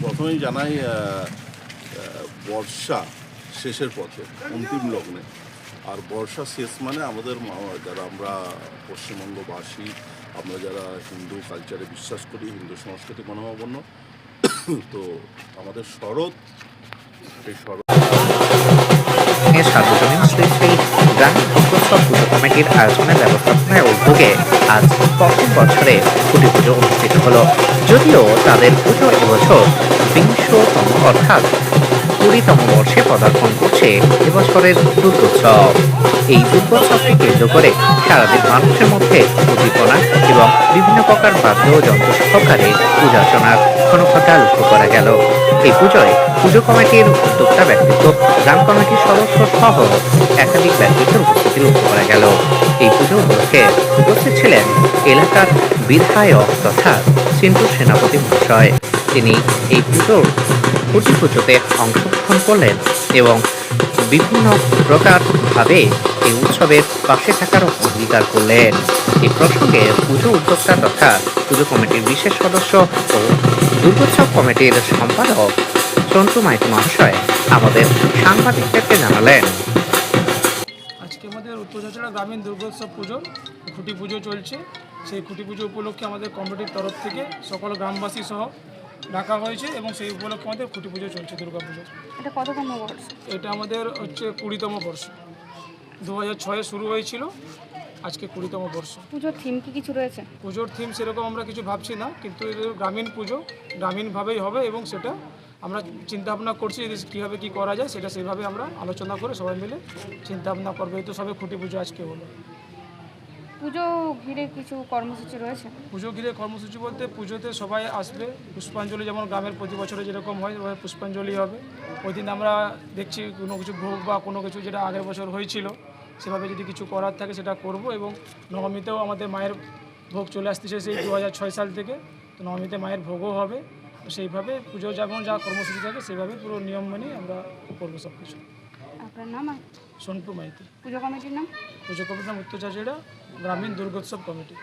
প্রথমেই জানাই বর্ষা শেষের পথে, অন্তিম লগ্নে। আর বর্ষা শেষ মানে আমাদের যারা আমরা পশ্চিমবঙ্গবাসী, আমরা যারা হিন্দু কালচারে বিশ্বাস করি, হিন্দু সংস্কৃতি মনোভাবাপন্ন, তো আমাদের শরৎ, সেই শরৎ সার্বজনীন শ্রী শ্রী গ্রামীণ দুর্গোৎসব পুজো কমিটির আয়োজনের ব্যবস্থাপনায় উদ্যোগে আজ প্রথম বছরে খুঁটি পুজো অনুষ্ঠিত হলো। যদিও তাদের পুজো এবছর 20তম অর্থাৎ 20তম বর্ষে পদার্পণ করছে এবছরের দুর্গোৎসব। এই দুর্গোৎসবকে কেন্দ্র করে সারাদিন মানুষের মধ্যে উদ্দীপনা এবং বিভিন্ন প্রকার বাদ্য যন্ত্র সহকারে পূজার্চনার ক্ষণকতা লক্ষ্য করা গেল। এই পুজোয় পুজো কমিটির উদ্যোক্তা ব্যক্তিত্ব, গ্রাম কমিটির সদস্য সহ একাধিক ব্যক্তিত্বের উপস্থিতি লক্ষ্য করা গেল। এই পুজো উপলক্ষে উপস্থিত ছিলেন এলাকার বিধায়ক তথা সিন্টু সেনাপতি মহাশয়। তিনি এই খুঁটি পুজোতে অংশগ্রহণ করলেন এবং বিভিন্ন প্রকারভাবে এই উৎসবের পাশে থাকার অঙ্গীকার করলেন। এই প্রসঙ্গে পুজো উদ্যোক্তা তথা পুজো কমিটির বিশেষ সদস্য ও দুর্গোৎসব কমিটির সম্পাদক সন্তু মাইতি মহাশয় আমাদের সাংবাদিকদেরকে জানালেন, আজকে আমাদের উত্তরচড়া গ্রামীণ দুর্গোৎসব পুজো খুঁটি পুজো চলছে। সেই খুঁটি পুজো উপলক্ষে আমাদের কমিটির তরফ থেকে সকল গ্রামবাসী সহ ডাকা হয়েছে এবং সেই উপলক্ষে আমাদের খুঁটি পুজো চলছে, দুর্গা পুজো। এটা কততম বর্ষ? এটা আমাদের হচ্ছে 20তম বর্ষ। 2006-এ শুরু হয়েছিল, আজকে 20তম বর্ষ। পুজোর থিম কি কিছু রয়েছে? পুজোর থিম সেরকম আমরা কিছু ভাবছি না, কিন্তু গ্রামীণ পুজো গ্রামীণভাবেই হবে এবং সেটা আমরা চিন্তাভাবনা করছি যে কীভাবে কী করা যায়, সেটা সেইভাবে আমরা আলোচনা করে সবাই মিলে চিন্তাভাবনা করবো। এই তো সবে খুঁটি পুজো আজকে হলো। পুজো ঘিরে কিছু কর্মসূচি রয়েছে? পুজো ঘিরে কর্মসূচি বলতে পুজোতে সবাই আসবে, পুষ্পাঞ্জলি, যেমন গ্রামের প্রতি বছরে যেরকম হয় ওভাবে পুষ্পাঞ্জলি হবে। ওই দিন আমরা দেখছি কোনো কিছু ভোগ বা কোনো কিছু যেটা আগের বছর হয়েছিল সেভাবে যদি কিছু করার থাকে সেটা করব। এবং নবমীতেও আমাদের মায়ের ভোগ চলে আসতেছে সেই 2006 সাল থেকে, তো নবমীতে মায়ের ভোগও হবে। তো সেইভাবে পুজো যেমন যা কর্মসূচি থাকে সেইভাবে পুরো নিয়ম মেনে আমরা করবো সব কিছু। আপনার নাম? সন্তু মাইতি। পুজো কমিটির নাম? পুজো কমিটির নাম উত্তরচাচিড়া গ্রামীণ দুর্গোৎসব কমিটি।